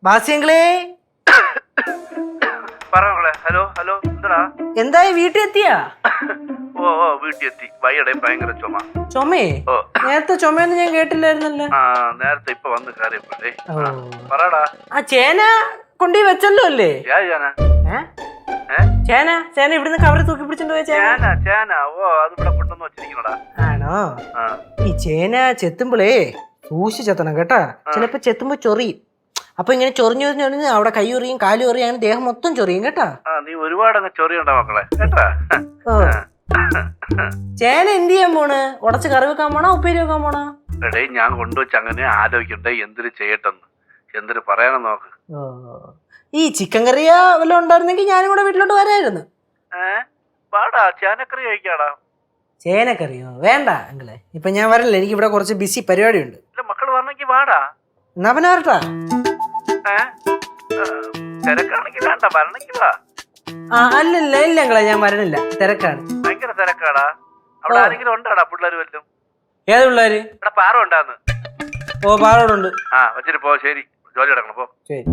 ബാസ്യങ്ങളെ hello hello എന്താടാ എന്തായി വീട്ടിൽ എത്തിയാ? ഓ വീട്ടിൽ എത്തി. വയ്യടെ ഭയങ്കര ചുമ. ചുമേ? നേരത്തെ ചുമയൊന്നും ഞാൻ കേട്ടില്ലായിരുന്നല്ലോ. നേരത്തെ ഇപ്പൊ വന്ന് കയറിയപ്പോഴേ. പറടാ. ആ ചേന കൊണ്ടു വെച്ചല്ലോ അല്ലേ? ചേന ചേന ഇവിടുന്ന് കവറി തൂക്കി പിടിച്ചോണ്ട് പോയ ചേന. ഓ അത് ഇവിടെ കൊണ്ടുവന്ന് വെച്ചിരിക്കണടാ. ആണോ? ഈ ചേന ചെത്തുമ്പോളേ സൂക്ഷിച്ച് ചെത്തണം കേട്ടാ. ചിലപ്പോ ചെത്തുമ്പോ ചൊറിയും. അപ്പൊ ഇങ്ങനെ ചൊറിഞ്ഞു ചൊറിഞ്ഞ് അവിടെ കൈയൊറിയും കാലുറിയും അങ്ങനെ ദേഹം മൊത്തം ചൊറിയും കേട്ടാ. നീ ഒരുപാട് അങ്ങ് ചൊറിയണ്ട മക്കളെ കേട്ടാ. ചേന എന്ത് ചെയ്യാൻ പോണ്? ഉടച്ച് കറി വെക്കാൻ പോണോ ഉപ്പേരി വെക്കാൻ പോണോ? എടേ ഞാൻ കൊണ്ടുവച്ച് അങ്ങനെ ആലോചിക്കണ്ടേ എന്തിനു ചെയ്യട്ടെന്ന്. എന്തിനു പറയാനും നോക്ക്. ഈ ചിക്കൻ കറിയാ വല്ലതും ഉണ്ടായിരുന്നെങ്കിൽ ഞാനും കൂടെ വീട്ടിലോട്ട് വരായിരുന്നു. പാടാ ചേനക്കറി കഴിക്കാടാ. ചേനക്കറിയോ? വേണ്ട അങ്കിളെ, ഇപ്പൊ ഞാൻ വരല്ലേ, എനിക്ക് ഇവിടെ കുറച്ച് ബിസി പരിപാടി ഉണ്ട്. മക്കള് പറഞ്ഞെങ്കിൽ വാടാ. എന്നാ പിന്നെ വരട്ടാ. തിരക്കാണെങ്കിൽ വേണ്ട, വരണമെങ്കിൽ വാ. അല്ലല്ല ഇല്ല അങ്കിളെ, ഞാൻ വരണില്ല, തിരക്കാണ്. ഭയങ്കര തിരക്കാടാ. അവിടെ ആരെങ്കിലും ഉണ്ടാടാ പിള്ളേര് വല്ലതും? ഏത് പിള്ളേര്? ഇവിടെ പാറ ഉണ്ടാന്ന്. ഓ പാറോടുണ്ട്. വെച്ചിട്ട് പോ. ശരി, ജോലി കിടക്കണം പോ. ശരി.